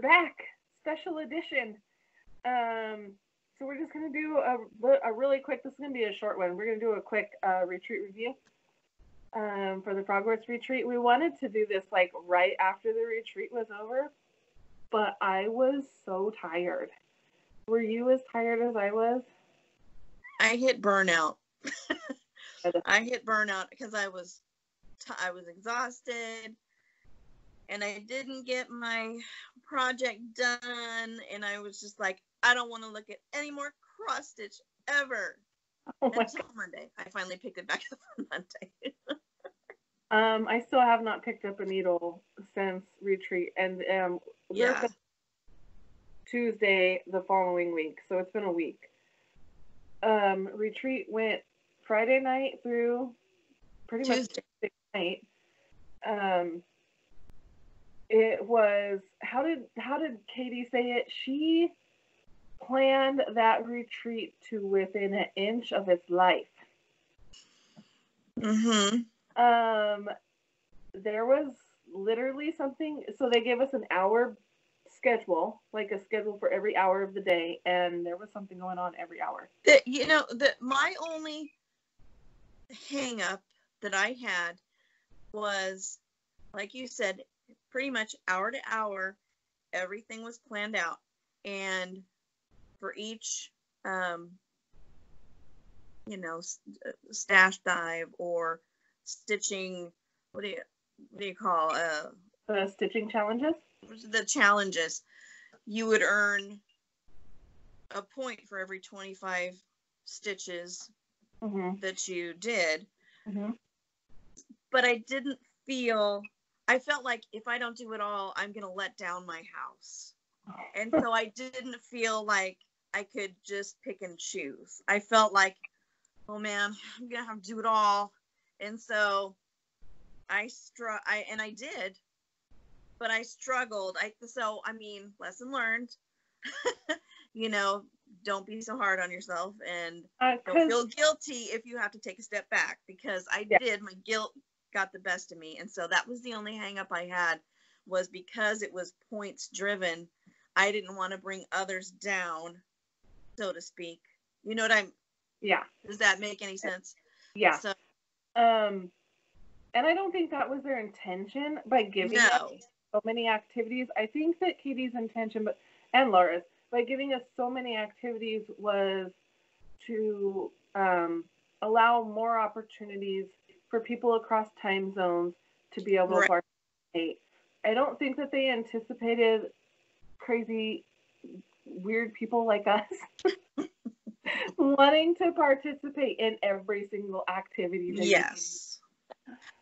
back, special edition. So we're just going to do a really quick, this is going to be a short one. We're going to do a quick retreat review for the Frogwarts retreat. We wanted to do this like right after the retreat was over, but I was so tired. Were you as tired as I was? I hit burnout. I hit burnout because I was exhausted, and I didn't get my project done, and I was just like, I don't want to look at any more cross stitch ever. Until Monday. I finally picked it back up on Monday. I still have not picked up a needle since retreat, and we're Tuesday the following week, so it's been a week. Retreat went Friday night through pretty much Tuesday night. It was, how did Katie say it? She planned that retreat to within an inch of its life. Mm-hmm. There was literally something, so they gave us an hour schedule, like a schedule for every hour of the day, and there was something going on every hour. My only hang up that I had was, like you said, pretty much hour to hour, everything was planned out, and for each stash dive or stitching, what do you call stitching challenges? The challenges, you would earn a point for every 25 stitches that you did. But I felt like if I don't do it all, I'm going to let down my house. And so I didn't feel like I could just pick and choose. I felt like, oh man, I'm going to have to do it all. And so I did, but I struggled. Lesson learned. Don't be so hard on yourself, and don't feel guilty if you have to take a step back, because I did. My guilt got the best of me. And so that was the only hang up I had, was because it was points driven. I didn't want to bring others down, so to speak. You know what does that make any sense? Yeah. So, and I don't think that was their intention by giving us so many activities. I think that Katie's intention, and Laura's, by giving us so many activities was to allow more opportunities for people across time zones to be able to participate. I don't think that they anticipated crazy, weird people like us wanting to participate in every single activity. Yes.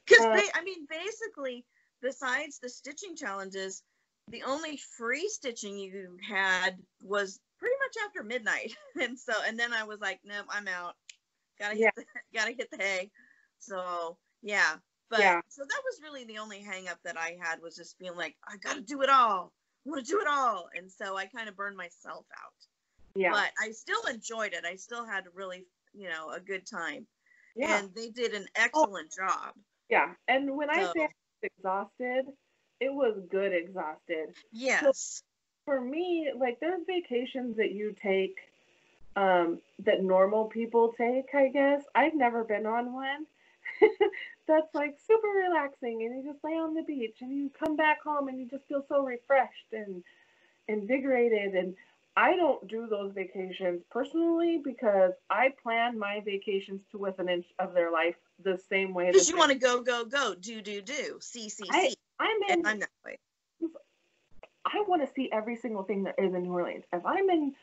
Because basically, besides the stitching challenges, the only free stitching you had was pretty much after midnight. And then I was like, nope, I'm out. Gotta hit the hay. So yeah. So that was really the only hang up that I had, was just feeling like I gotta do it all. I want to do it all. And so I kind of burned myself out. Yeah. But I still enjoyed it. I still had really, a good time. Yeah. And they did an excellent job. Yeah. And when I say I was exhausted, it was good exhausted. Yes. So for me, like, there's vacations that you take that normal people take, I guess. I've never been on one. That's like super relaxing, and you just lay on the beach and you come back home and you just feel so refreshed and invigorated. And I don't do those vacations personally, because I plan my vacations to within an inch of their life the same way. Because you want to go, do, see. I'm that way. I want to see every single thing that is in New Orleans. If I'm in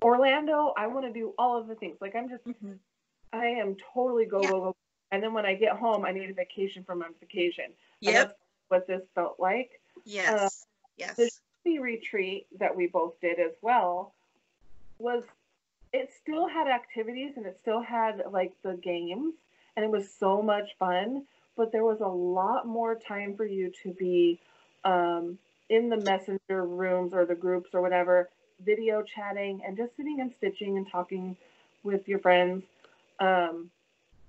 Orlando, I want to do all of the things. Like, I am totally go. And then when I get home, I need a vacation from my vacation. Yep. And that's what this felt like. Yes. The retreat that we both did as well it still had activities, and it still had like the games, and it was so much fun, but there was a lot more time for you to be in the messenger rooms or the groups or whatever, video chatting and just sitting and stitching and talking with your friends.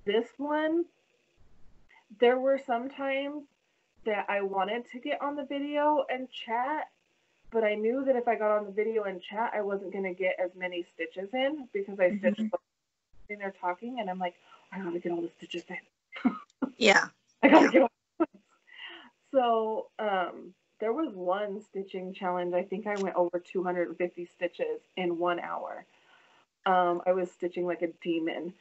This one, there were some times that I wanted to get on the video and chat, but I knew that if I got on the video and chat, I wasn't going to get as many stitches in because I stitched sitting there talking, and I'm like, I got to get all the stitches in. Yeah. I got to get all. So there was one stitching challenge. I think I went over 250 stitches in 1 hour. I was stitching like a demon.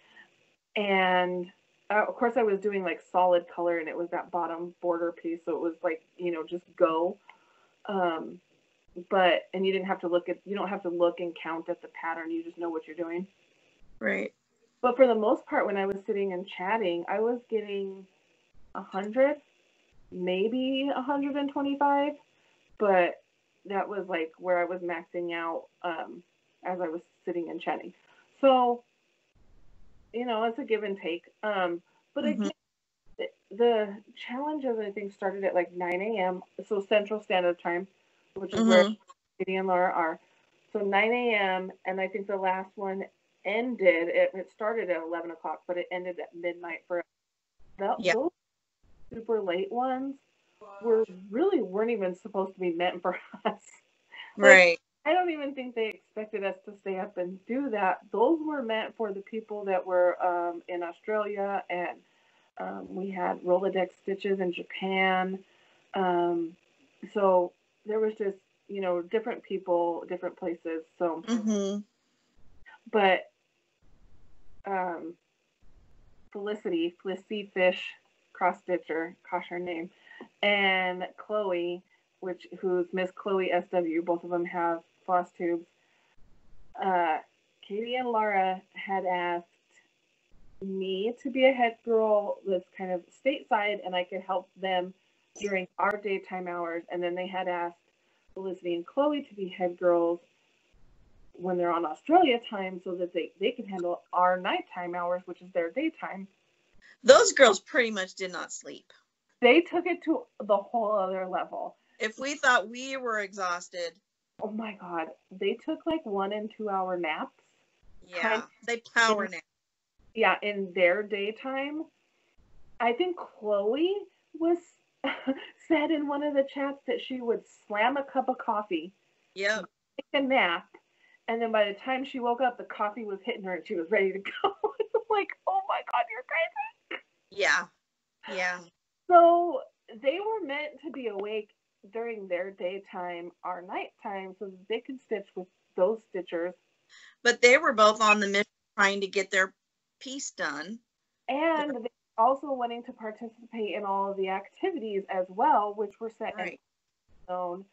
And of course I was doing like solid color, and it was that bottom border piece. So it was like, just go. And you don't have to look and count at the pattern. You just know what you're doing. Right. But for the most part, when I was sitting and chatting, I was getting 100, maybe 125, but that was like where I was maxing out as I was sitting and chatting. So, it's a give and take. But again, the challenges, I think, started at like 9 a.m., so Central Standard Time, which is where Katie and Laura are. So 9 a.m., and I think the last one ended, it started at 11 o'clock, but it ended at midnight for those super late ones weren't even supposed to be meant for us. Right. I don't even think they expected us to stay up and do that. Those were meant for the people that were in Australia, and we had Rolodex stitches in Japan. So there was just, different people, different places. So, but Felicity Fish, cross stitcher, gosh, her name, and Chloe, who's Miss Chloe SW, both of them have Flosstubes. Katie and Laura had asked me to be a head girl that's kind of stateside, and I could help them during our daytime hours. And then they had asked Felicity and Chloe to be head girls when they're on Australia time, so that they can handle our nighttime hours, which is their daytime. Those girls pretty much did not sleep. They took it to the whole other level. If we thought we were exhausted. Oh my God. They took like 1 and 2 hour naps. Yeah, they power nap. Yeah, in their daytime. I think Chloe said in one of the chats that she would slam a cup of coffee. Yep. Take a nap. And then by the time she woke up, the coffee was hitting her and she was ready to go. I'm like, oh my God, you're crazy. Yeah. Yeah. So they were meant to be awake during their daytime, our nighttime, so that they could stitch with those stitchers. But they were both on the mission trying to get their piece done. And they were also wanting to participate in all of the activities as well, which were set in stone.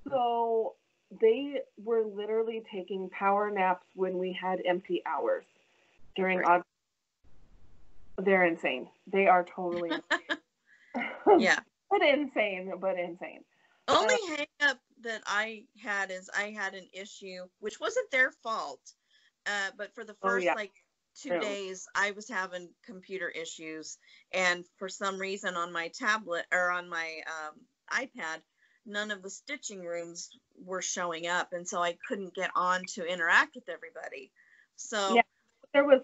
So they were literally taking power naps when we had empty hours during odd. They're insane. They are totally insane. Yeah. But insane. Only hang up that I had is I had an issue, which wasn't their fault. But for the first 2 days, I was having computer issues. And for some reason on my tablet or on my iPad, none of the stitching rooms were showing up. And so I couldn't get on to interact with everybody. So yeah, there was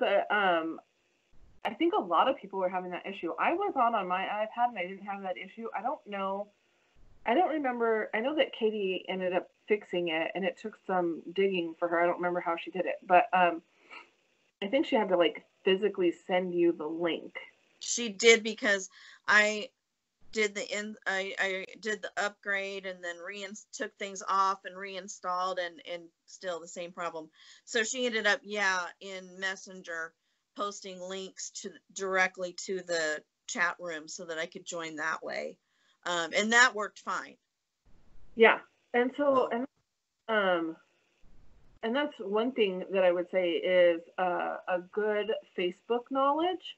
I think a lot of people were having that issue. I was on my iPad and I didn't have that issue. I don't know. I don't remember. I know that Katie ended up fixing it, and it took some digging for her. I don't remember how she did it, but I think she had to like physically send you the link. She did, because I did I did the upgrade and then took things off and reinstalled, and still the same problem. So she ended up in Messenger posting links directly to the chat room so that I could join that way. And that worked fine. Yeah. And so, and that's one thing that I would say is a good Facebook knowledge.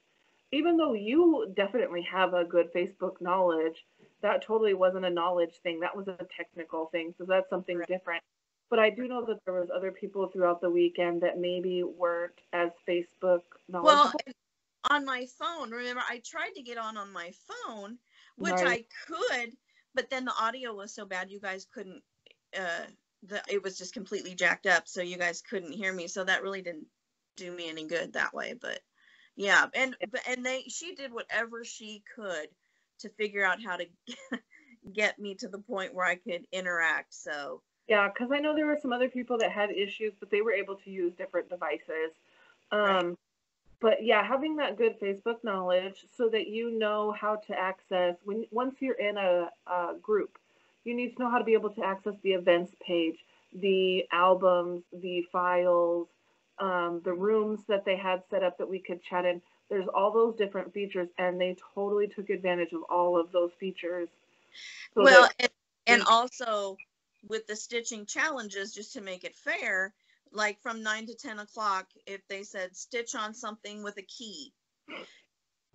Even though you definitely have a good Facebook knowledge, that totally wasn't a knowledge thing. That was a technical thing. So that's something different. But I do know that there was other people throughout the weekend that maybe weren't as Facebook knowledgeable. Well, on my phone, remember, I tried to get on my phone, which I could, but then the audio was so bad you guys couldn't, it was just completely jacked up, so you guys couldn't hear me. So that really didn't do me any good that way. But yeah, and she did whatever she could to figure out how to get me to the point where I could interact. So Yeah, because I know there were some other people that had issues, but they were able to use different devices. Right. But yeah, having that good Facebook knowledge so that you know how to access once you're in a group, you need to know how to be able to access the events page, the albums, the files, the rooms that they had set up that we could chat in. There's all those different features, and they totally took advantage of all of those features. So well, and also with the stitching challenges, just to make it fair, like from 9 to 10 o'clock, if they said stitch on something with a key,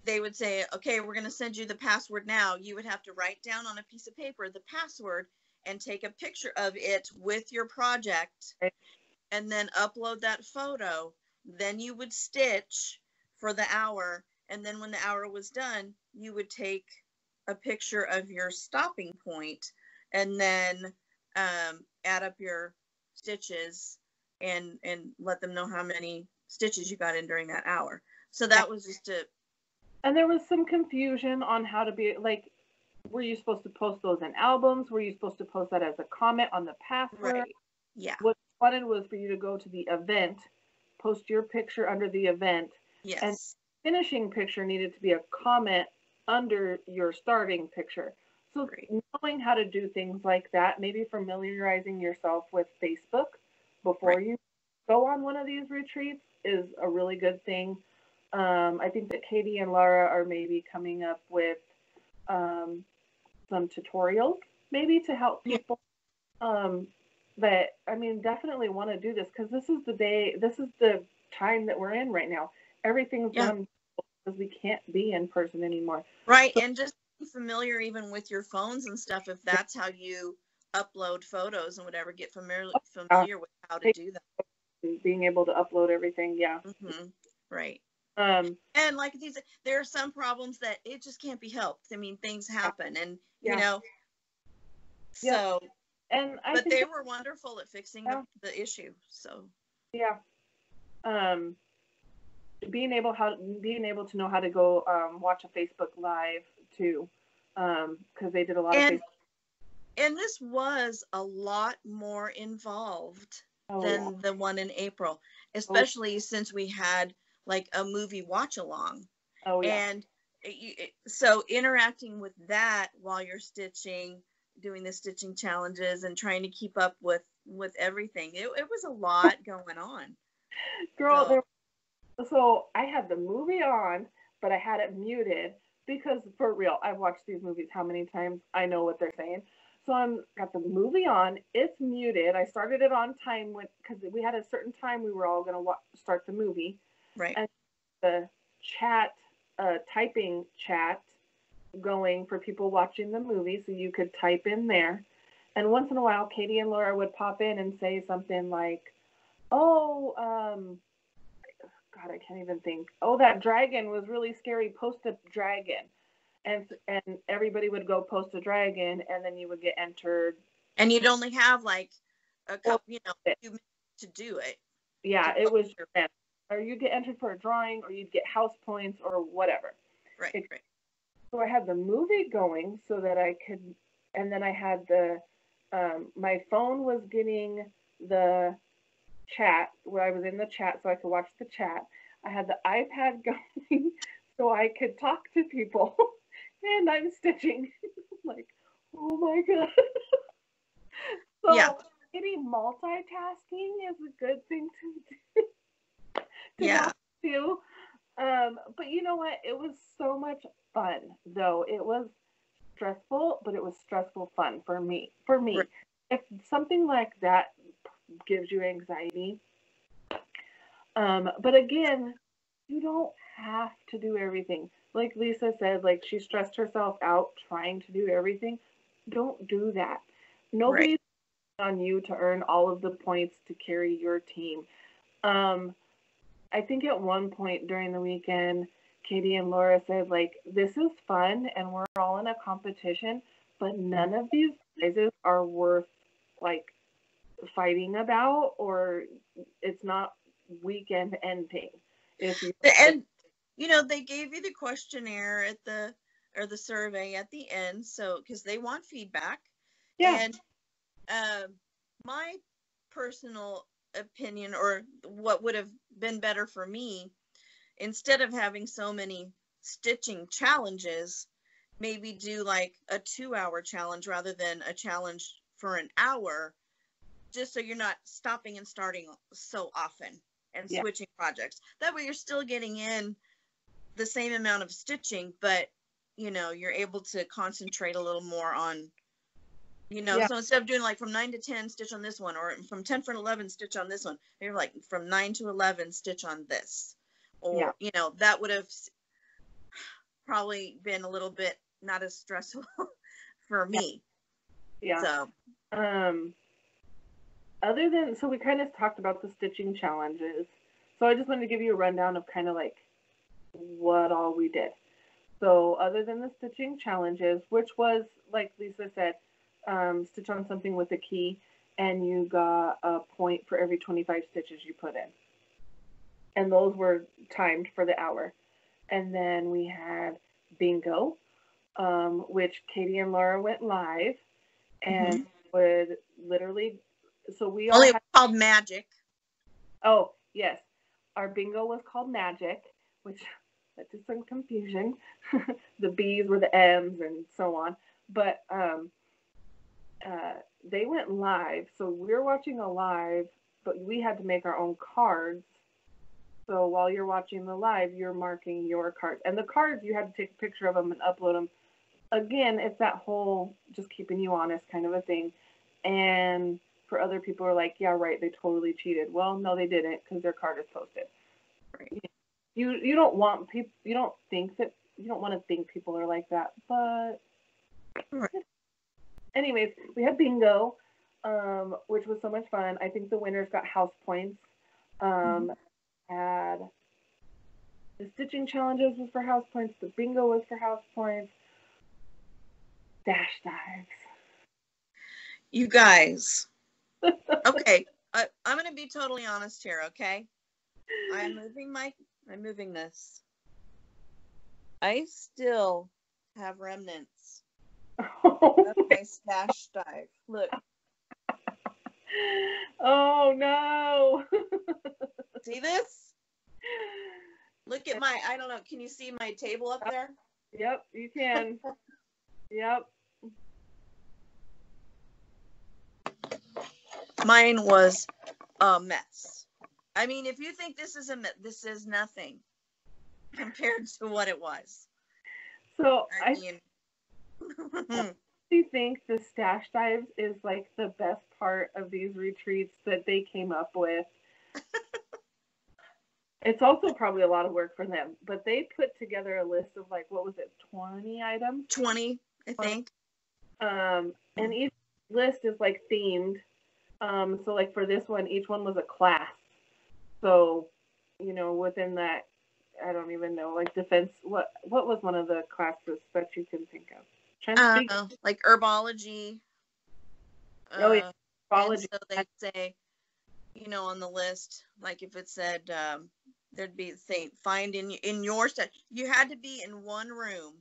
they would say, okay, we're going to send you the password now. You would have to write down on a piece of paper the password and take a picture of it with your project and then upload that photo. Then you would stitch for the hour. And then when the hour was done, you would take a picture of your stopping point and then add up your stitches and let them know how many stitches you got in during that hour. So that was just a... And there was some confusion on how to be, like, were you supposed to post those in albums? Were you supposed to post that as a comment on the password? Right. Yeah. What I wanted was for you to go to the event, post your picture under the event. Yes. And finishing picture needed to be a comment under your starting picture. So knowing how to do things like that, maybe familiarizing yourself with Facebook before you go on one of these retreats is a really good thing. I think that Katie and Laura are maybe coming up with some tutorials maybe to help people. But I mean, definitely want to do this because this is the time that we're in right now. Everything's done because we can't be in person anymore. Right, so, and just be familiar even with your phones and stuff. If that's how you upload photos and whatever, get familiar with how to do that. Being able to upload everything, yeah. Mm-hmm. Right. And like these, there are some problems that it just can't be helped. I mean, things happen, and you know. So, but they were wonderful at fixing the issue. So. Yeah. Being able to know how to go watch a Facebook Live too, because they did a lot of Facebook. And this was a lot more involved than the one in April, especially since we had like a movie watch along. Oh yeah. And so interacting with that while you're stitching, doing the stitching challenges and trying to keep up with everything, it was a lot going on. Girl, so I had the movie on, but I had it muted because for real, I've watched these movies how many times, I know what they're saying. So I'm got the movie on, it's muted. I started it on time because we had a certain time we were all going to start the movie. Right. And the chat, typing chat going for people watching the movie, so you could type in there. And once in a while, Katie and Laura would pop in and say something like, oh, God, I can't even think. Oh, that dragon was really scary. Post a dragon. And everybody would go post a dragon, and then you would get entered. And you'd only have like a couple, few minutes to do it. Yeah, it was your best. Or you'd get entered for a drawing, or you'd get house points, or whatever. Right, right. So I had the movie going so that I could, and then I had the, my phone was getting the chat, where I was in the chat so I could watch the chat. I had the iPad going so I could talk to people, and I'm stitching. Like, oh my God. So maybe multitasking is a good thing to do. But you know what? It was so much fun, though. It was stressful, but it was stressful fun for me. Right. If something like that gives you anxiety, but again, you don't have to do everything. Like Lisa said, like she stressed herself out trying to do everything. Don't do that. Nobody's on you to earn all of the points to carry your team. I think at one point during the weekend, Katie and Laura said, like, this is fun and we're all in a competition, but none of these prizes are worth, like, fighting about, or it's not weekend ending. And, they gave you the questionnaire or the survey at the end, so, because they want feedback. Yeah. And my personal opinion, or what would have been better for me, instead of having so many stitching challenges, maybe do like a 2-hour challenge rather than a challenge for an hour, just so you're not stopping and starting so often and switching projects. That way you're still getting in the same amount of stitching, but you're able to concentrate a little more on, so instead of doing like from 9 to 10 stitch on this one, or from 10 to 11 stitch on this one, you're like from 9 to 11 stitch on this, or that would have probably been a little bit not as stressful for me. So other than, so we kind of talked about the stitching challenges, so I just wanted to give you a rundown of kind of like what all we did. So other than the stitching challenges, which was, like Lisa said, stitch on something with a key, and you got a point for every 25 stitches you put in. And those were timed for the hour. And then we had bingo, which Katie and Laura went live and would literally, so we all had, called Magic. Oh, yes. Our bingo was called Magic, which led to some confusion. The B's were the M's and so on. But they went live, so we're watching a live, but we had to make our own cards. So while you're watching the live, you're marking your cards. And the cards, you had to take a picture of them and upload them. Again, it's that whole just keeping you honest kind of a thing. And for other people are like, yeah, right, they totally cheated. Well, no, they didn't, because their card is posted. Right. You don't want people, you don't want to think people are like that, but right. Anyways, we had bingo, which was so much fun. I think the winners got house points. Had the stitching challenges was for house points. The bingo was for house points. Dash dives. You guys. Okay, I'm going to be totally honest here, okay? I'm moving this. I still have remnants of my stash dive. Look. Oh, no. See this? Look at my, I don't know, can you see my table up there? Yep, you can. Yep. Mine was a mess. I mean, if you think this is a mess, this is nothing compared to what it was. So I think the stash dives is like the best part of these retreats that they came up with. It's also probably a lot of work for them, but they put together a list of like, what was it, 20 items? 20, I think. And each list is like themed. So like for this one, each one was a class. So, within that, I don't even know, like defense, what was one of the classes that you can think of? Like herbology. Herbology. So they say, on the list, like if it said, there'd be find in your stash. You had to be in one room.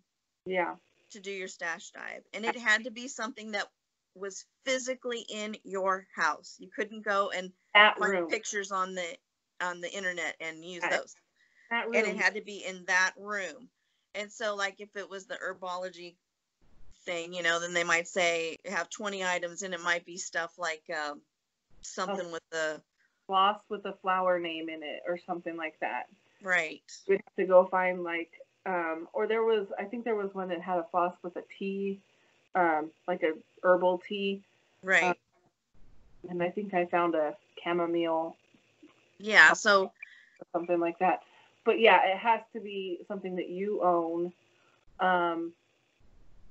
Yeah. To do your stash dive, and it had to be something that was physically in your house. You couldn't go and find pictures on the internet and use those. And it had to be in that room. And so, like, if it was the herbology thing, then they might say have 20 items, and it might be stuff like something with the floss with a flower name in it or something like that. Right. We'd have to go find like, or I think there was one that had a floss with a tea, like a herbal tea. Right. And I think I found a chamomile. Yeah. So something like that. But yeah, it has to be something that you own.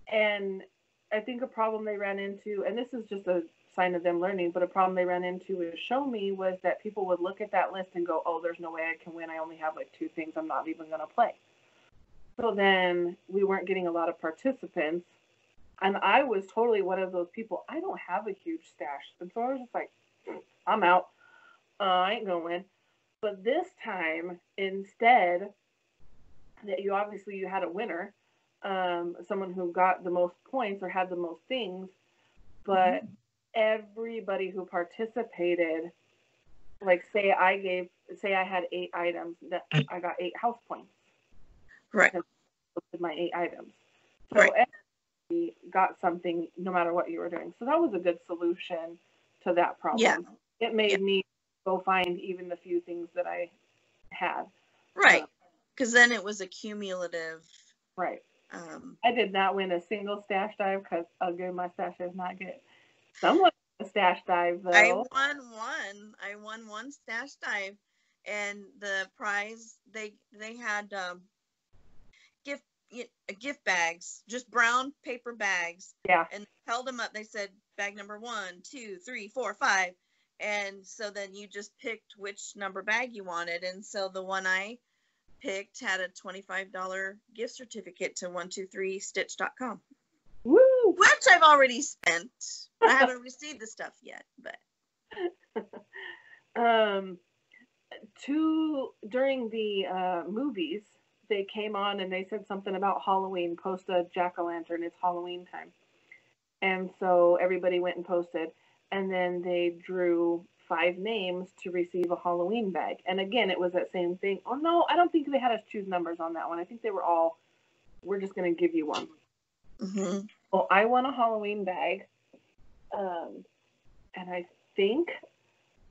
And I think a problem they ran into, and this is just a sign of them learning, but a problem they ran into with Show Me was that people would look at that list and go, oh, there's no way I can win. I only have like 2 things. I'm not even going to play. So then we weren't getting a lot of participants. And I was totally one of those people. I don't have a huge stash. And so I was just like, I'm out. I ain't going to win. But this time, instead, that you had a winner, someone who got the most points or had the most things, but everybody who participated, like say I had 8 items, that I got 8 house points. Right. Because I posted my 8 items. So right. everybody got something no matter what you were doing. So that was a good solution to that problem. Yeah. It made me go find even the few things that I had. Right. Because then it was a cumulative. Right. I did not win a single stash dive because again my stash is not good. Someone won a stash dive though. I won one stash dive, and the prize they had gift bags, just brown paper bags. Yeah. And they held them up. They said bag number 1, 2, 3, 4, 5, and so then you just picked which number bag you wanted, and so the one I picked had a $25 gift certificate to 123stitch.com. Woo! Which I've already spent. I haven't received the stuff yet, but during the movies, they came on and they said something about Halloween. Post a jack-o'-lantern. It's Halloween time, and so everybody went and posted, and then they drew 5 names to receive a Halloween bag. And again, it was that same thing. Oh no, I don't think they had us choose numbers on that one. I think they were all, we're just going to give you one. Mm-hmm. Well, I won a Halloween bag, and I think,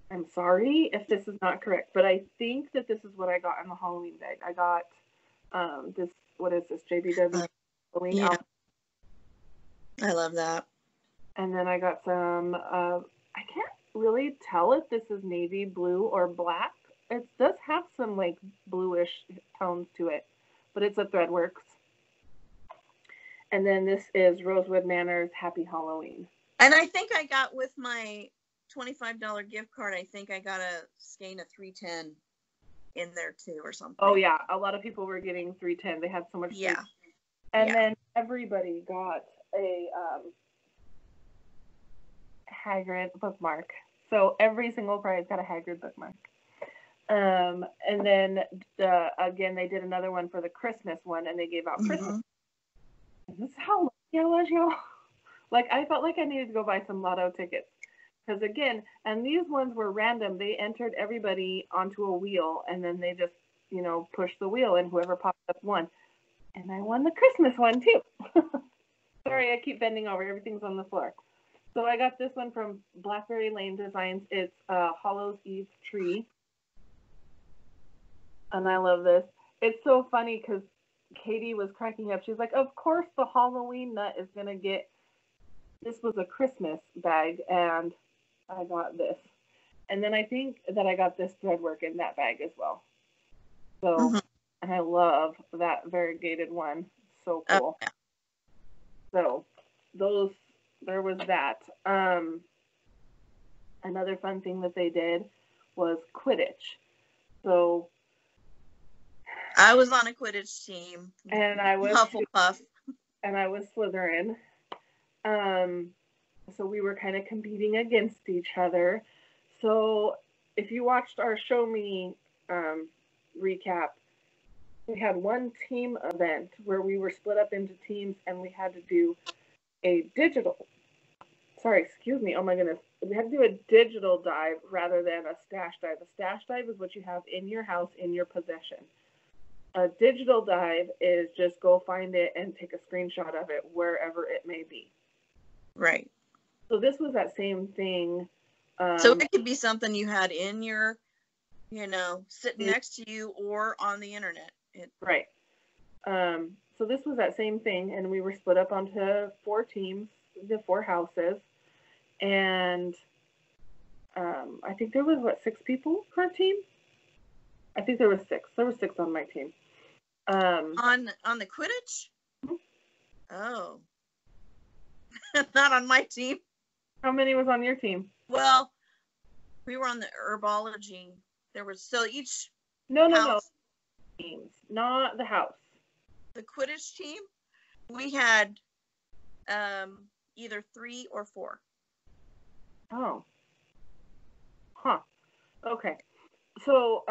I'm sorry if this is not correct, but I think that this is what I got in the Halloween bag. I got this, what is this, JBW Halloween yeah. outfit. I love that. And then I got some, I can't really tell if this is navy blue or black. It does have some like bluish tones to it, but it's a Threadworks. And then this is Rosewood Manor's Happy Halloween. And I think I got with my $25 gift card, I think I got a skein of 310 in there too or something. Oh yeah, a lot of people were getting 310. They had so much. Yeah. And then everybody got a Hagrid bookmark. So every single prize got a Hagrid bookmark. And then again, they did another one for the Christmas one, and they gave out Christmas. This is how lucky I was, y'all. Like, I felt like I needed to go buy some lotto tickets. Because again, and these ones were random. They entered everybody onto a wheel, and then they just, pushed the wheel, and whoever popped up won. And I won the Christmas one, too. Sorry, I keep bending over. Everything's on the floor. So I got this one from Blackberry Lane Designs. It's Hollow's Eve Tree. And I love this. It's so funny because Katie was cracking up. She's like, of course the Halloween nut is going to get, this was a Christmas bag, and I got this. And then I think that I got this threadwork in that bag as well. So, and I love that variegated one. So cool. So, there was that. Another fun thing that they did was Quidditch. So, I was on a Quidditch team. And I was Hufflepuff. And I was Slytherin. So we were kind of competing against each other. So if you watched our Show Me recap, we had one team event where we were split up into teams and we had to do a digital. Sorry, excuse me. Oh my goodness. We had to do a digital dive rather than a stash dive. A stash dive is what you have in your house, in your possession. A digital dive is just go find it and take a screenshot of it wherever it may be. Right. So this was that same thing. So it could be something you had in your, sitting next to you or on the internet. Right. So this was that same thing, and we were split up onto 4 teams, the 4 houses, and I think there was, 6 people per team? I think there was 6. There was 6 on my team. On the Quidditch? Mm-hmm. Oh. Not on my team. How many was on your team? Well, we were on the herbology. There was so each No. Teams, not the house. The Quidditch team, we had either 3 or 4. Oh. Huh. Okay. So,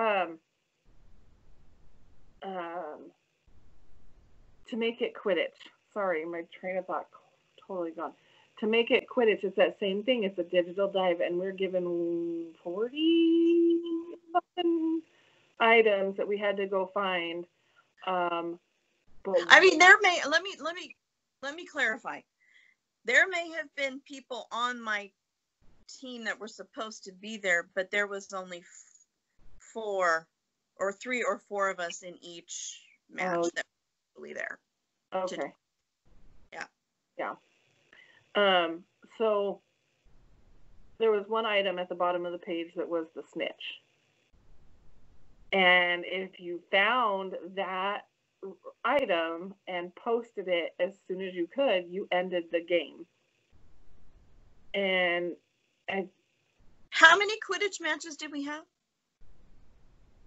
to make it Quidditch. Sorry, my train of thought totally gone. to make it Quidditch, it's that same thing. It's a digital dive, and we're given 40 something items that we had to go find. But I mean, let me clarify. There may have been people on my team that were supposed to be there, but there was only 3 or 4 of us in each match that were really there. Okay. Yeah. So there was one item at the bottom of the page that was the snitch. And if you found that item and posted it as soon as you could, you ended the game. And how many Quidditch matches did we have?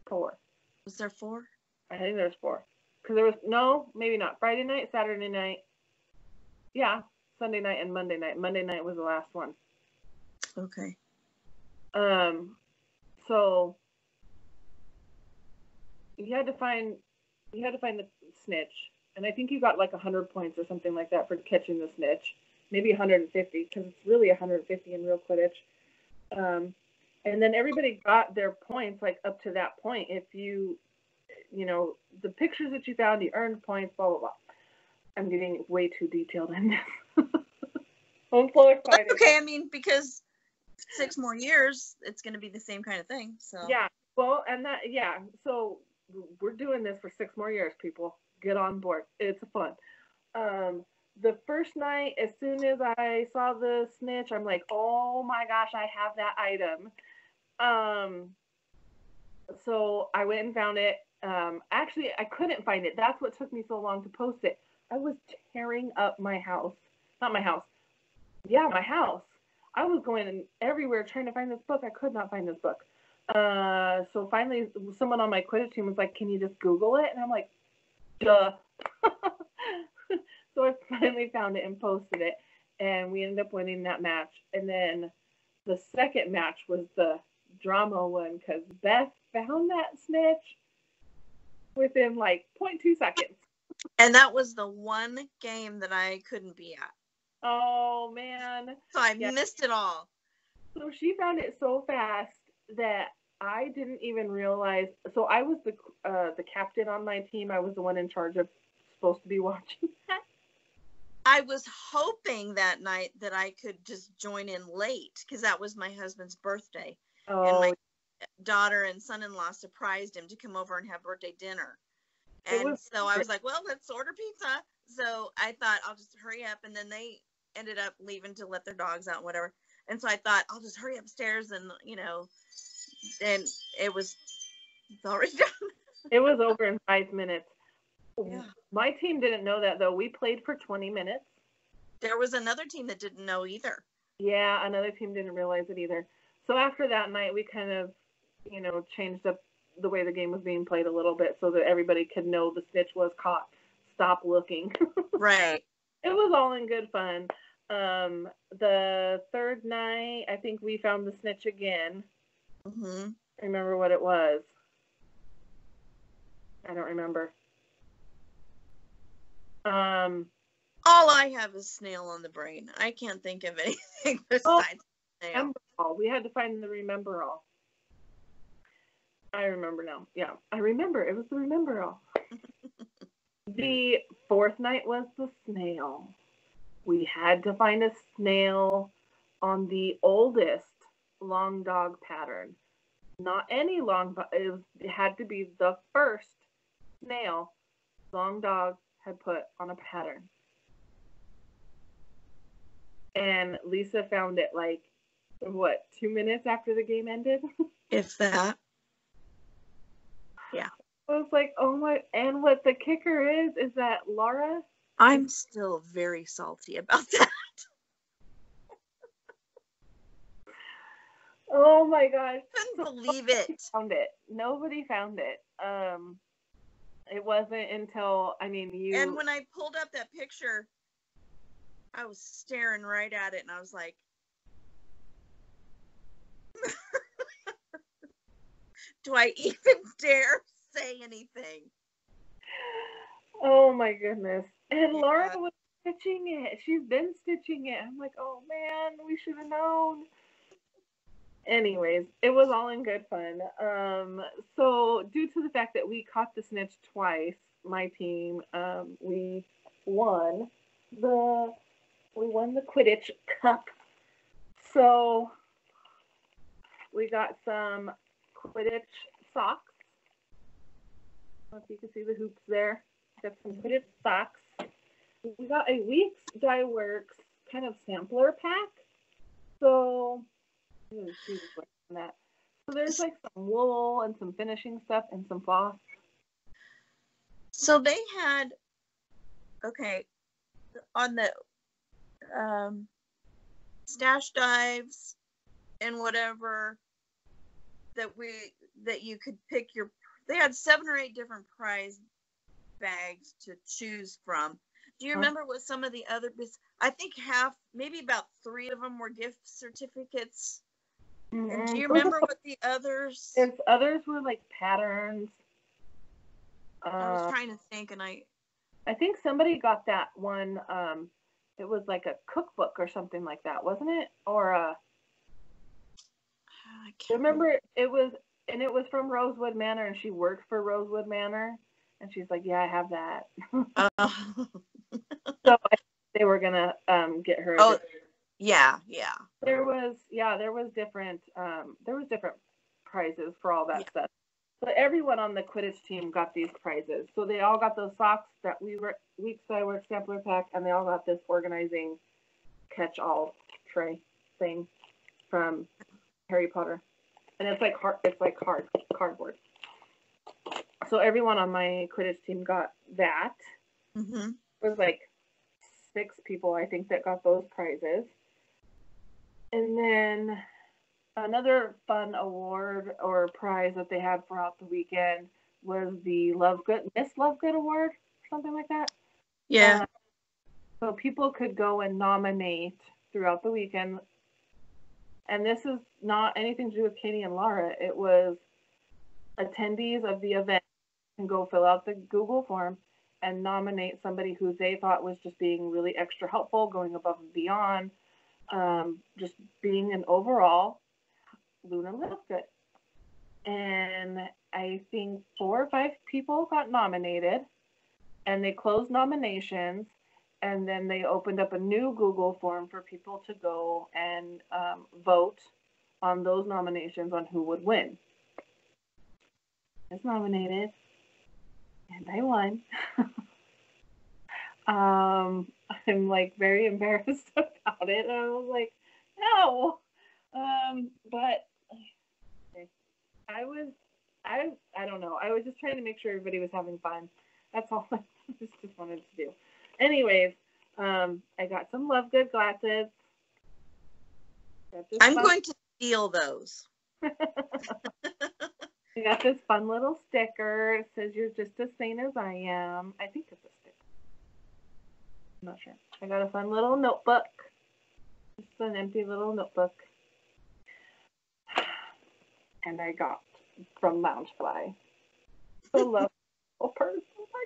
4. Was there 4? I think there's 4. Because there was, maybe not. Friday night, Saturday night. Yeah, Sunday night and Monday night. Monday night was the last one. Okay. So you had to find the snitch, and I think you got like 100 points or something like that for catching the snitch. Maybe 150, because it's really 150 in real Quidditch. And then everybody got their points like up to that point. If you the pictures that you found, you earned points, blah, blah, blah. I'm getting way too detailed in this. I'm so excited. That's okay, I mean, because 6 more years, it's going to be the same kind of thing. So yeah, well, and so we're doing this for 6 more years, people. Get on board. It's fun. The first night, as soon as I saw the snitch, I'm like, oh my gosh, I have that item. So I went and found it. Actually, I couldn't find it. That's what took me so long to post it. I was tearing up my house. Not my house. Yeah, my house. I was going everywhere trying to find this book. I could not find this book. So finally, someone on my Quidditch team was like, can you just Google it? And I'm like, duh. So I finally found it and posted it. And we ended up winning that match. And then the second match was the drama one, because Beth found that snitch within like 0.2 seconds. And that was the one game that I couldn't be at. Oh, man. So I missed it all. So she found it so fast that I didn't even realize. So I was the captain on my team. I was the one in charge of supposed to be watching that. I was hoping that night that I could just join in late, because that was my husband's birthday. Oh. And my daughter and son-in-law surprised him to come over and have birthday dinner. And so I was like, well, let's order pizza. So I thought I'll just hurry up. And then they ended up leaving to let their dogs out and whatever. And so I thought I'll just hurry upstairs and, and it's already done. It was over in 5 minutes. Yeah. My team didn't know that, though. We played for 20 minutes. There was another team that didn't know either. Yeah, another team didn't realize it either. So after that night, we kind of, changed up the way the game was being played a little bit so that everybody could know the snitch was caught. Stop looking. Right. It was all in good fun. The third night, I think we found the snitch again. Mm-hmm. Remember what it was? I don't remember. All I have is snail on the brain. I can't think of anything besides snail. Remember all. We had to find the remember all. I remember now. Yeah, I remember. It was the remember all. The fourth night was the snail. We had to find a snail on the oldest long dog pattern. Not any long, but it had to be the first snail long dog had put on a pattern. And Lisa found it 2 minutes after the game ended? If that. Yeah. I was like, oh my, and what the kicker is that Laura. I'm still very salty about that. Oh my gosh. Couldn't believe it. Nobody found it. It wasn't until, you. And when I pulled up that picture, I was staring right at it and I was like, do I even dare say anything? Oh my goodness. And yeah. Laura was stitching it. She's been stitching it. I'm like, oh man, we should have known. Anyways, it was all in good fun. So due to the fact that we caught the snitch twice, my team, we won the Quidditch Cup. So we got some Quidditch socks. I don't know if you can see the hoops there. Got some Quidditch socks. We got a Weeks Dye Works kind of sampler pack. So that. So there's like some wool and some finishing stuff and some floss. So they had, okay, on the stash dives and whatever that you could pick they had 7 or 8 different prize bags to choose from. Do you remember what some of the other, I think maybe about 3 of them were gift certificates. And do you remember what the others? Others were like patterns. I was trying to think, and I think somebody got that one. It was like a cookbook or something like that, wasn't it? Or I can't remember. It was from Rosewood Manor, and she worked for Rosewood Manor, and she's like, "Yeah, I have that." So they were gonna get her. Oh, yeah. There was different prizes for all that stuff. So everyone on the Quidditch team got these prizes. So they all got those socks that Weeks Dye Works sampler pack, and they all got this organizing catch-all tray thing from Harry Potter, and it's like cardboard. So everyone on my Quidditch team got that. Mm-hmm. It was like 6 people, I think, that got those prizes. And then another fun award or prize that they had throughout the weekend was the Miss Lovegood Award, something like that. Yeah. So people could go and nominate throughout the weekend. And this is not anything to do with Katie and Laura. It was attendees of the event can go fill out the Google form and nominate somebody who they thought was just being really extra helpful, going above and beyond, just being an overall Luna Lovegood. And I think 4 or 5 people got nominated, and they closed nominations, and then they opened up a new Google form for people to go and vote on those nominations on who would win. I was nominated, and I won. I'm like very embarrassed about it. I was like, no. But I don't know. I was just trying to make sure everybody was having fun. That's all I just wanted to do. Anyways, I got some Lovegood glasses. I'm going to steal those. I got this fun little sticker. It says you're just as sane as I am. I think it's a sticker. I'm not sure. I got a fun little notebook. Just an empty little notebook. And I got from Loungefly. So lovely person. Oh my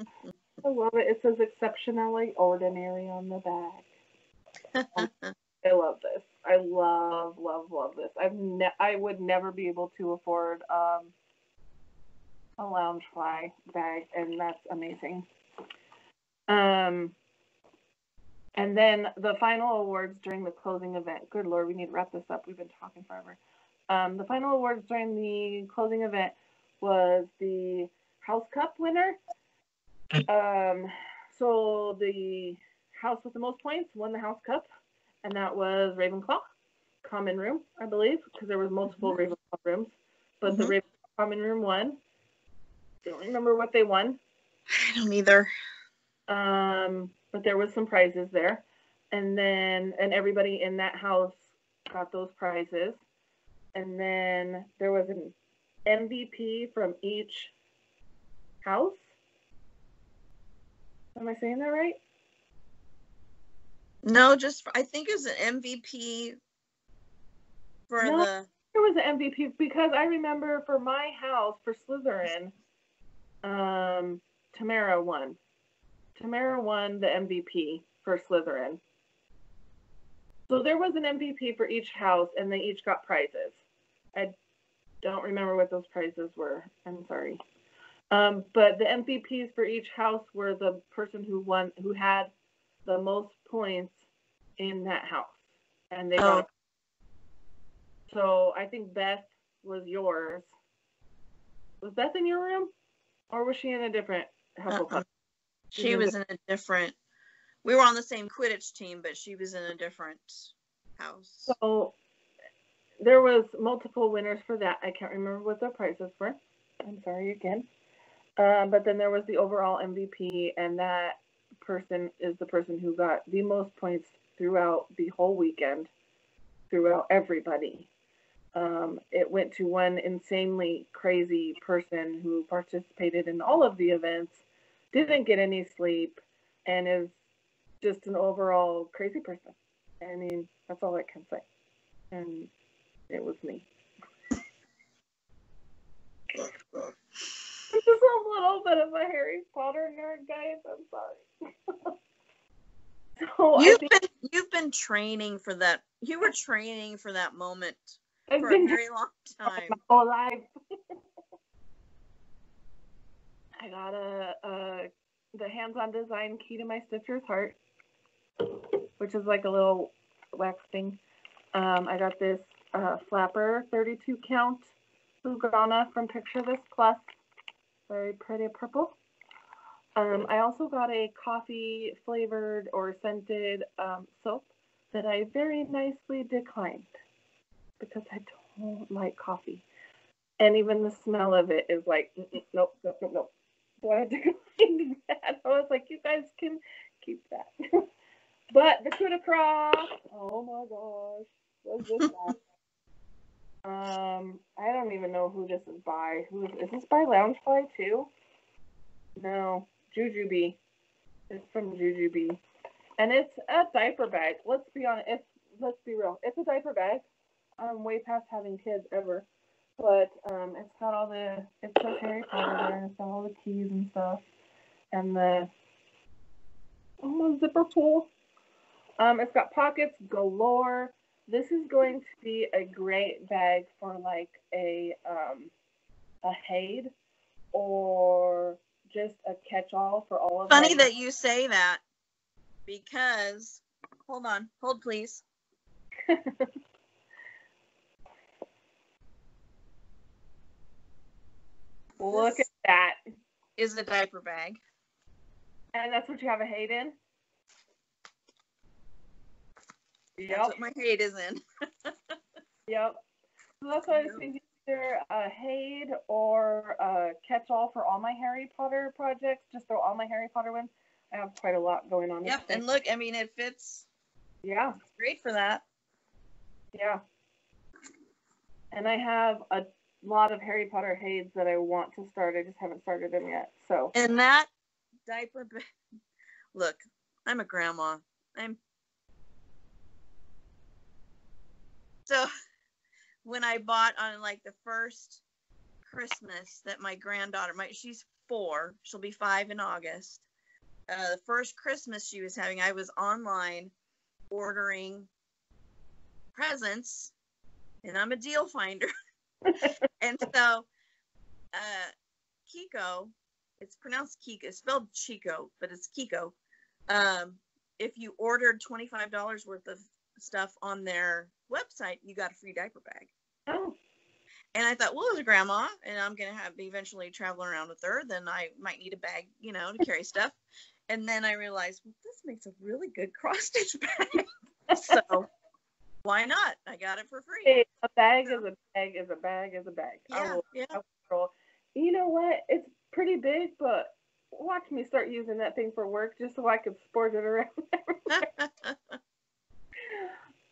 God. I love it. It says exceptionally ordinary on the back. I love this. I love this. I would never be able to afford a Loungefly bag, and that's amazing. And then the final awards during the closing event. Good Lord, we need to wrap this up. We've been talking forever. The final awards during the closing event was the House Cup winner. So the house with the most points won the House Cup, and that was Ravenclaw Common Room, I believe, because there was multiple Ravenclaw rooms, but the Ravenclaw Common Room won. Don't remember what they won. I don't either. But there was some prizes there, and everybody in that house got those prizes, and then there was an MVP from each house. Am I saying that right? No, I think it was an MVP There was an MVP because I remember for my house, for Slytherin, Tamara won. Tamara won the MVP for Slytherin. So there was an MVP for each house, and they each got prizes. I don't remember what those prizes were. I'm sorry. But the MVPs for each house were the person who had the most points in that house. And they got So I think Beth was yours. Was Beth in your room? Or was she in a different Hufflepuff? She was in a different... We were on the same Quidditch team, but she was in a different house. So there was multiple winners for that. I can't remember what the prizes were. I'm sorry again. But then there was the overall MVP, and that person is the person who got the most points throughout the whole weekend, throughout everybody. It went to one insanely crazy person who participated in all of the events, didn't get any sleep, and is just an overall crazy person. I mean, that's all I can say. And it was me. I'm just a little bit of a Harry Potter nerd, guys. I'm sorry. So you've been training for that. You were training for that moment for a very long time. My whole life. I got the hands-on design key to my Stitcher's heart, which is like a little wax thing. I got this flapper 32 count Lugana from Picture This Plus. Very pretty purple. I also got a coffee flavored or scented soap that I very nicely declined because I don't like coffee. And even the smell of it is like, nope. So I declined that. I was like, you guys can keep that. But the coup de grace, oh my gosh, what's this about? I don't even know who this is by. Is this by Loungefly too? No, Jujubee. It's from Jujubee. And it's a diaper bag. Let's be honest. Let's be real. It's a diaper bag. I'm way past having kids ever. But it's got all it says Harry Potter there, and it's got all the keys and stuff. And the zipper pull. It's got pockets galore. This is going to be a great bag for like a Haid or just a catch-all for all of them. Funny that you say that because hold please. Look at that. Is a diaper bag. And that's what you have a Haid in? Yep. That's what my Haid is in. Yep. So that's what I was thinking. Either a Haid or a catch-all for all my Harry Potter projects. Just throw all my Harry Potter ones. I have quite a lot going on. Yep, and look, I mean, it fits. Yeah. It's great for that. Yeah. And I have a lot of Harry Potter Haids that I want to start. I just haven't started them yet. So. And that diaper bag. Look, I'm a grandma. So when I bought on like the first Christmas that my granddaughter, she's 4, she'll be 5 in August. The first Christmas she was having, I was online ordering presents, and I'm a deal finder. And so Kiko, it's pronounced Kiko, it's spelled Chico, but it's Kiko. If you ordered $25 worth of stuff on their website, you got a free diaper bag. Oh. And I thought, well, as a grandma, and I'm going to have eventually traveling around with her, then I might need a bag, to carry stuff. And then I realized, well, this makes a really good cross-stitch bag. So why not? I got it for free. Hey, a bag is a bag is a bag is a bag. Yeah, I will. You know what? It's pretty big, but watch me start using that thing for work just so I could sport it around everywhere.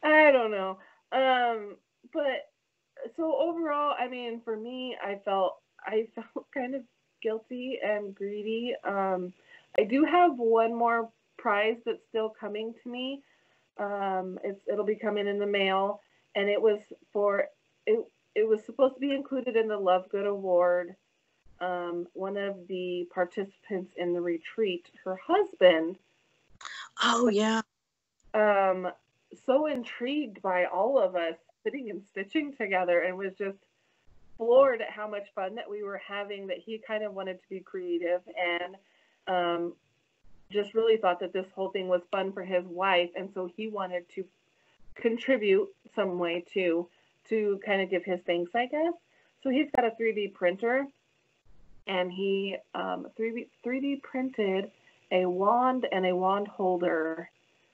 I don't know. But so overall, I mean, for me, I felt kind of guilty and greedy. I do have one more prize that's still coming to me. It'll be coming in the mail, and it was supposed to be included in the Love Good Award one of the participants in the retreat, her husband. Oh, yeah. So intrigued by all of us sitting and stitching together, and was just floored at how much fun that we were having, that he kind of wanted to be creative, and just really thought that this whole thing was fun for his wife, and so he wanted to contribute some way to kind of give his thanks, I guess. So he's got a 3D printer, and he 3D printed a wand and a wand holder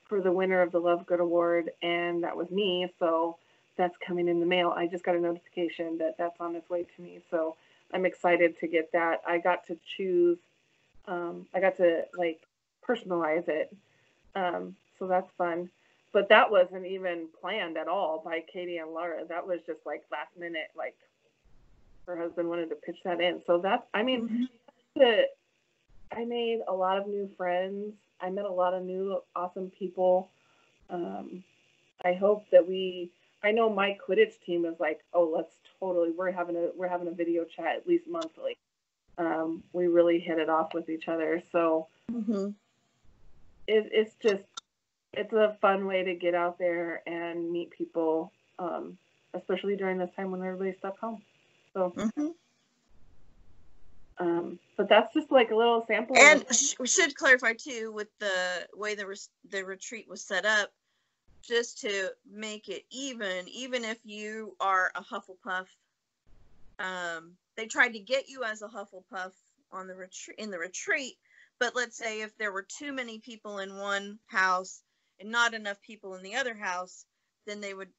for the winner of the Love Good Award, and that was me. So that's coming in the mail. I just got a notification that that's on its way to me, so I'm excited to get that. I got to choose, I got to like personalize it, so that's fun. But that wasn't even planned at all by Katie and Laura. That was just like last minute, like her husband wanted to pitch that in. So that's, I mean, I made a lot of new friends. I met a lot of new awesome people. I hope that I know my Quidditch team is like, oh, we're having a video chat at least monthly. We really hit it off with each other. So it's a fun way to get out there and meet people, especially during this time when everybody's stuck home. So, but that's just like a little sample. And we should clarify too, with the way the retreat was set up, just to make it even if you are a Hufflepuff, they tried to get you as a Hufflepuff in the retreat. But let's say if there were too many people in one house and not enough people in the other house, then they would,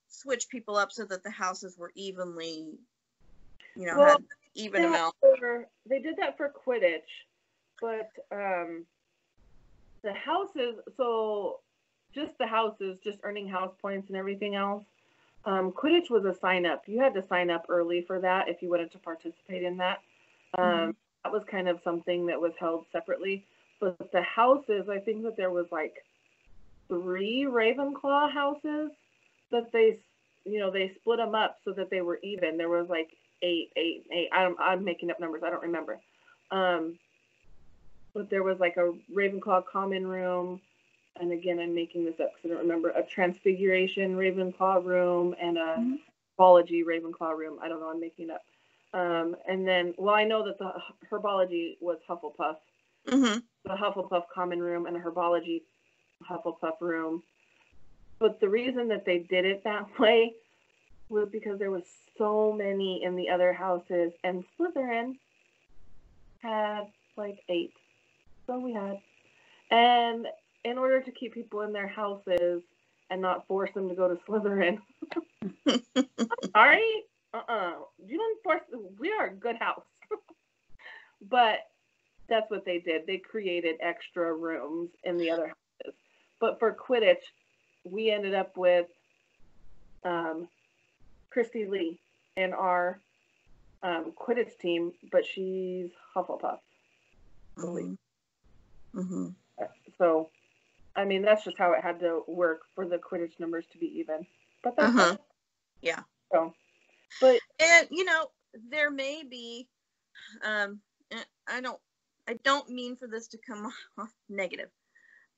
switch people up so that the houses were evenly, had even amount. They did that for Quidditch, but the houses, so just the houses, just earning house points and everything else. Quidditch was a sign up. You had to sign up early for that if you wanted to participate in that. That was kind of something that was held separately. But the houses, I think that there was like 3 Ravenclaw houses that they split them up so that they were even. There was like 8. I'm making up numbers. I don't remember. But there was like a Ravenclaw common room, and again, I'm making this up because I don't remember, a Transfiguration Ravenclaw room and a Herbology Ravenclaw room. I don't know. I'm making up. And then, I know that the Herbology was Hufflepuff. The Hufflepuff common room and a Herbology Hufflepuff room. But the reason that they did it that way was because there was so many in the other houses, and Slytherin had like 8. So we had. And in order to keep people in their houses and not force them to go to Slytherin. Sorry? You don't force them. We are a good house. But that's what they did. They created extra rooms in the other houses. But for Quidditch, we ended up with Christy Lee in our Quidditch team, but she's Hufflepuff. So, I mean, that's just how it had to work for the Quidditch numbers to be even. But that's fine. Yeah. So, but and there may be, I don't mean for this to come off negative.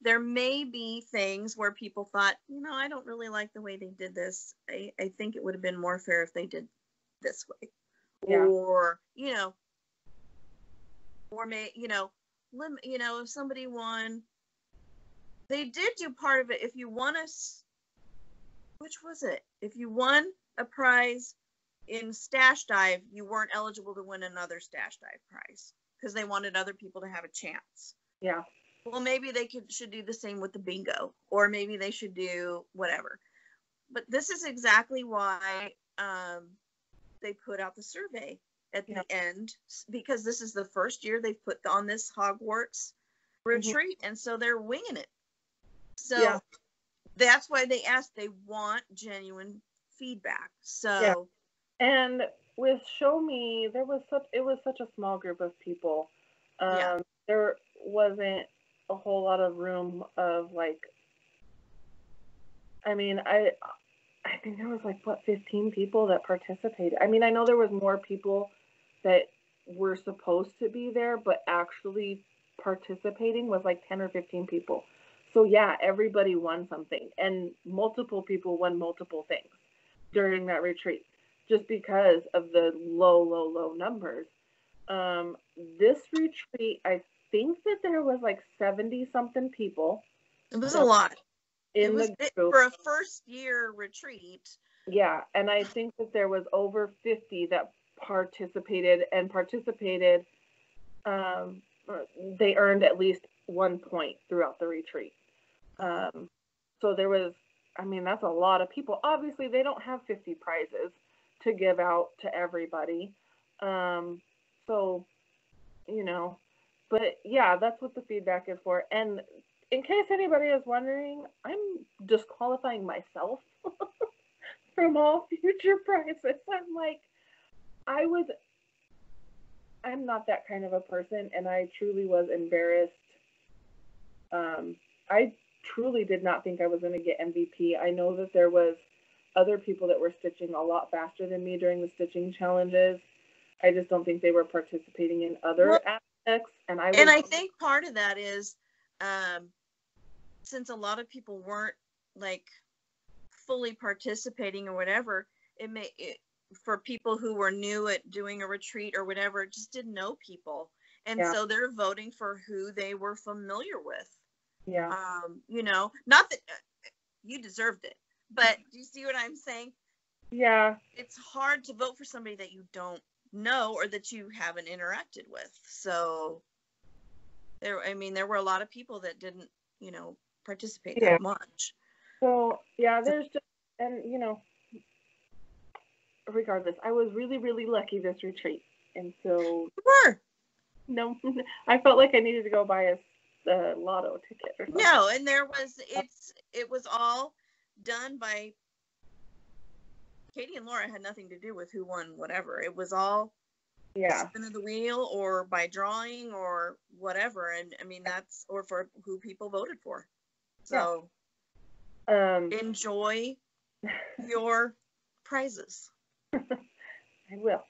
There may be things where people thought, I don't really like the way they did this. I think it would have been more fair if they did this way. Yeah. Or, if somebody won, they did do part of it. If you won which was it? If you won a prize in Stash Dive, you weren't eligible to win another Stash Dive prize because they wanted other people to have a chance. Yeah. Well, maybe they should do the same with the bingo, or maybe they should do whatever. But this is exactly why they put out the survey at the end, because this is the first year they've put on this Hogwarts retreat, and so they're winging it. So that's why they want genuine feedback. So, and with Show Me, it was such a small group of people. There wasn't a whole lot of room of like, I mean, I think there was like 15 people that participated. I mean, I know there was more people that were supposed to be there, but actually participating was like 10 or 15 people. So yeah, everybody won something, and multiple people won multiple things during that retreat, just because of the low numbers. This retreat, I think that there was like 70 something people. It was a lot. In the group. For a first year retreat. Yeah, and I think that there was over 50 that participated. They earned at least 1 point throughout the retreat. So there was, I mean, that's a lot of people. Obviously, they don't have 50 prizes to give out to everybody. So, you know, but yeah, that's what the feedback is for. And in case anybody is wondering, I'm disqualifying myself from all future prizes. I'm like, I'm not that kind of a person, and I truly was embarrassed. I truly did not think I was going to get MVP. I know that there was other people that were stitching a lot faster than me during the stitching challenges. I just don't think they were participating in other aspects. And I think part of that is, since a lot of people weren't like fully participating or whatever, for people who were new at doing a retreat or whatever, just didn't know people. And so they're voting for who they were familiar with. Yeah. You know, not that you deserved it, but do you see what I'm saying? Yeah. It's hard to vote for somebody that you don't know or that you haven't interacted with. So there were a lot of people that didn't, you know, participate that much. So yeah, there's just, and you know, regardless, I was really, really lucky this retreat. And so you were. No, I felt like I needed to go buy a lotto ticket or something. No, and it was all done by Katie and Laura. Had nothing to do with who won whatever. It was all spin of the wheel or by drawing or whatever. And I mean, that's, or for who people voted for. So enjoy your prizes. I will.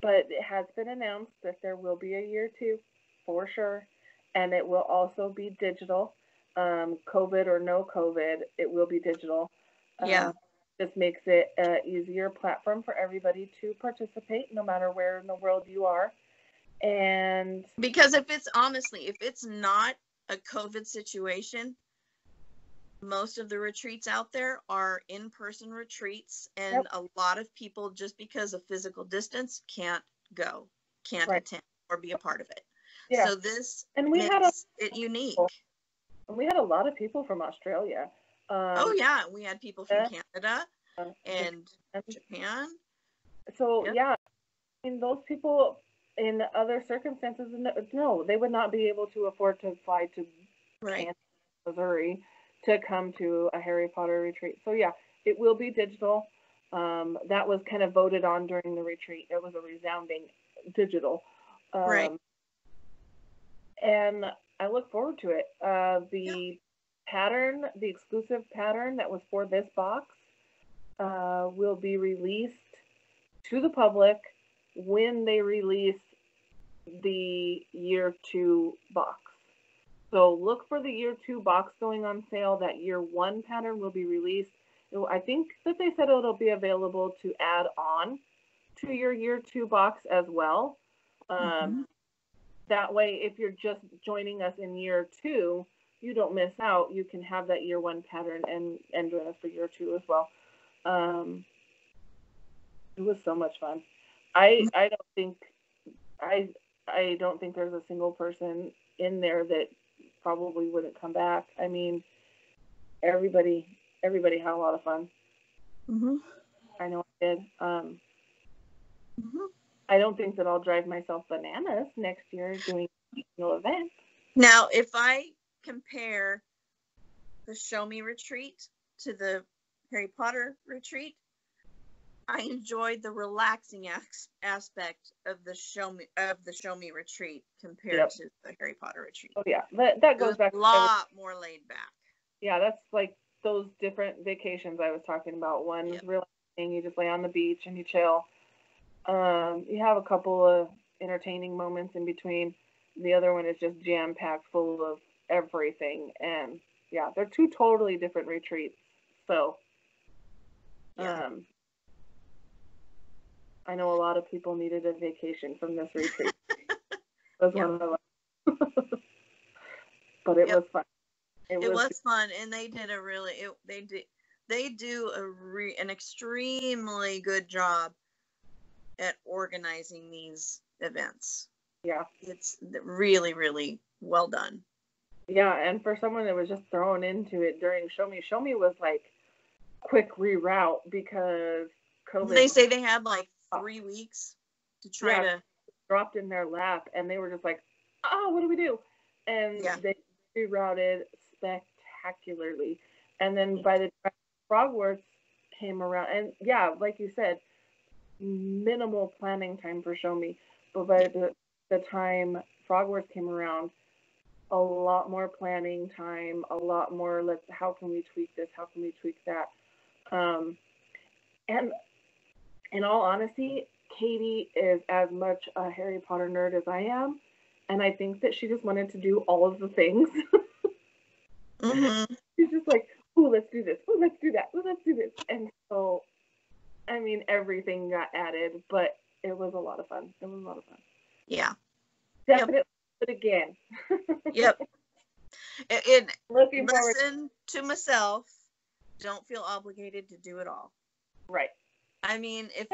But it has been announced that there will be a year 2 for sure. And it will also be digital. COVID or no COVID, it will be digital. This makes it an easier platform for everybody to participate, no matter where in the world you are. And because if it's not a COVID situation, most of the retreats out there are in-person retreats, and a lot of people, just because of physical distance, can't attend or be a part of it. Yeah. So this makes it unique. And we had a lot of people from Australia. We had people from Canada and Japan. So I mean, those people in other circumstances, no, they would not be able to afford to fly to Kansas, Missouri to come to a Harry Potter retreat. So it will be digital. That was kind of voted on during the retreat. It was a resounding digital. And I look forward to it. The pattern, the exclusive pattern that was for this box, will be released to the public when they release the year 2 box. So look for the year 2 box going on sale. That year 1 pattern will be released. I think that they said it'll be available to add on to your year 2 box as well. That way, if you're just joining us in year 2, you don't miss out. You can have that year 1 pattern and join us for year 2 as well. It was so much fun. I don't think there's a single person in there that probably wouldn't come back. I mean, everybody had a lot of fun. I know I did. I don't think that I'll drive myself bananas next year doing an annual event. Now, if I compare the Show Me retreat to the Harry Potter retreat, I enjoyed the relaxing aspect of the Show Me retreat compared to the Harry Potter retreat. Oh yeah, that goes back a lot more laid back. Yeah, that's like those different vacations I was talking about. One's relaxing, you just lay on the beach and you chill. You have a couple of entertaining moments in between. The other one is just jam packed full of everything, and yeah, they're two totally different retreats. So, I know a lot of people needed a vacation from this retreat. Was one of them. But it was fun. It was fun, and they did an extremely good job at organizing these events. Yeah, it's really, really well done. Yeah, and for someone that was just thrown into it during Show Me was like quick reroute because COVID. They say they had like 3 weeks to try to dropped in their lap, and they were just like, "Oh, what do we do?" And they rerouted spectacularly. And then by the time Frogwarts came around, and like you said, minimal planning time for Show Me, but by the time Frogwarts came around, a lot more planning time, a lot more how can we tweak this, how can we tweak that, and in all honesty, Katie is as much a Harry Potter nerd as I am, and I think that she just wanted to do all of the things. Mm-hmm. She's just like, "Ooh, let's do this. Ooh, let's do that. Ooh, let's do this." And so, I mean, everything got added, but it was a lot of fun. Yeah. Definitely do it again. Yep. Looking listen to myself. Don't feel obligated to do it all. Right. I mean, if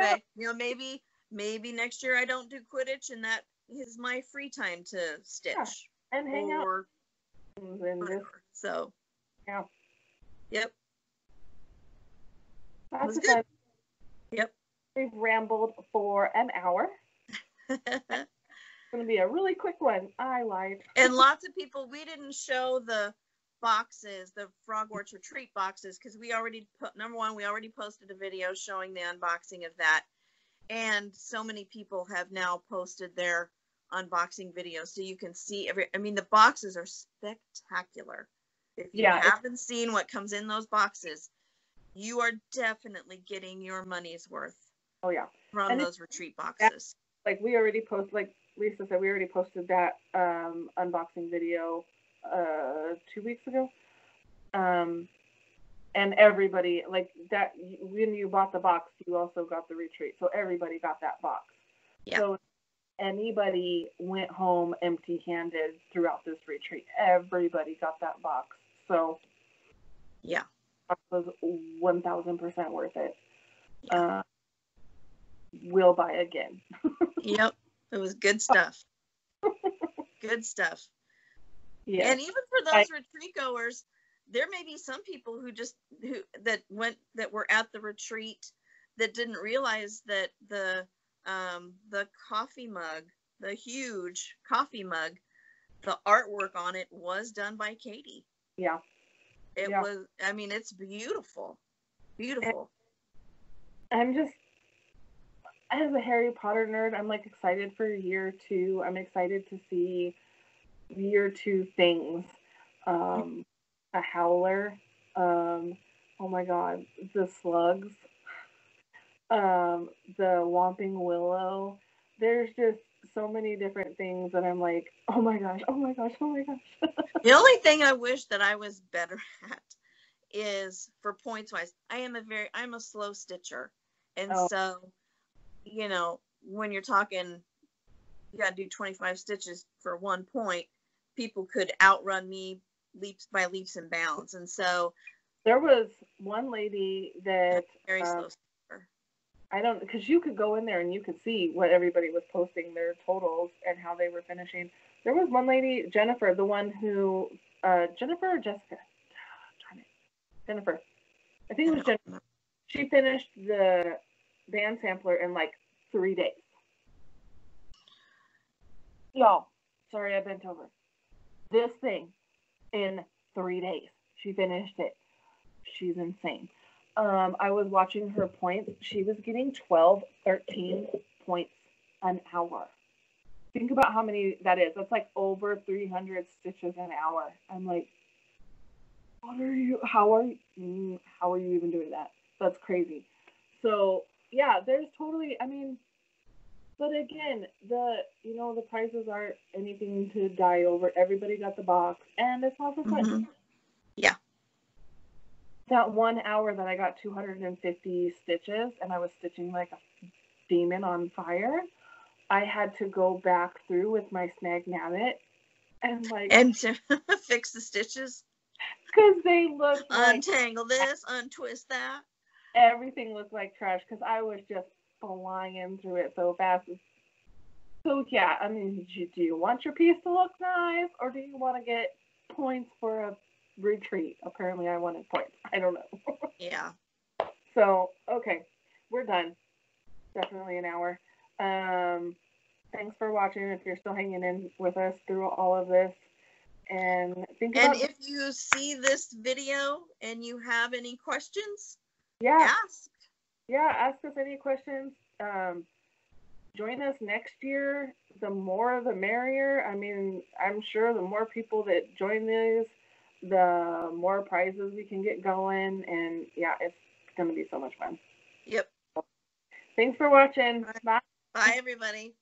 maybe next year I don't do Quidditch, and that is my free time to stitch and hang out. So. Yeah. Yep. That's good. Yep. We've rambled for an hour. It's going to be a really quick one. I lied. And lots of people, we didn't show the boxes, the Frogwarts retreat boxes, because we already posted a video showing the unboxing of that. And so many people have now posted their unboxing videos, so you can see the boxes are spectacular. If you haven't seen what comes in those boxes, you are definitely getting your money's worth. Oh yeah. From those retreat boxes. Like we already posted, like Lisa said, we already posted that unboxing video 2 weeks ago. And everybody, like that, when you bought the box, you also got the retreat. So everybody got that box. Yeah. So anybody went home empty-handed throughout this retreat. Everybody got that box. So yeah, it was 1,000% worth it. Yeah. We'll buy again. Yep, it was good stuff. Good stuff. Yeah. And even for those retreat goers, there may be some people that were at the retreat that didn't realize that the coffee mug, the huge coffee mug, the artwork on it was done by Katie. Yeah. It was, I mean, it's beautiful. Beautiful. I'm just, as a Harry Potter nerd, I'm like excited for year 2. I'm excited to see year 2 things. A howler. Oh my god, the slugs. The Whomping Willow. There's just so many different things that I'm like, oh my gosh. The only thing I wish that I was better at is, for points wise, I'm a slow stitcher. And so, when you're talking, you gotta do 25 stitches for 1 point, people could outrun me by leaps and bounds. And so there was one lady that very slow stitcher. Because you could go in there and you could see what everybody was posting, their totals and how they were finishing. There was one lady, Jennifer, the one who, Jennifer or Jessica? Jennifer. I think it was Jennifer. She finished the band sampler in like 3 days. Y'all, sorry I bent over. This thing in 3 days. She finished it. She's insane. I was watching her points. She was getting 12, 13 points an hour. Think about how many that is. That's like over 300 stitches an hour. I'm like, how are you even doing that? That's crazy. So yeah, there's totally, I mean, But again, the prizes aren't anything to die over. Everybody got the box, and it's all for fun. Mm-hmm. Yeah. That 1 hour that I got 250 stitches, and I was stitching like a demon on fire, I had to go back through with my snag nabbit and to fix the stitches. Because they looked untangle this, untwist that. Everything looked like trash because I was just flying through it so fast. So yeah, I mean, do you want your piece to look nice, or do you want to get points for a retreat? Apparently, I wanted points. I don't know. Yeah. So okay, we're done. Definitely an hour. Thanks for watching. If you're still hanging in with us through all of this, and if you see this video and you have any questions, ask. Yeah, ask us any questions. Join us next year. The more, the merrier. I mean, I'm sure the more people that join these, the more prizes we can get going. And yeah, it's going to be so much fun. Yep. Thanks for watching. Bye. Bye, everybody.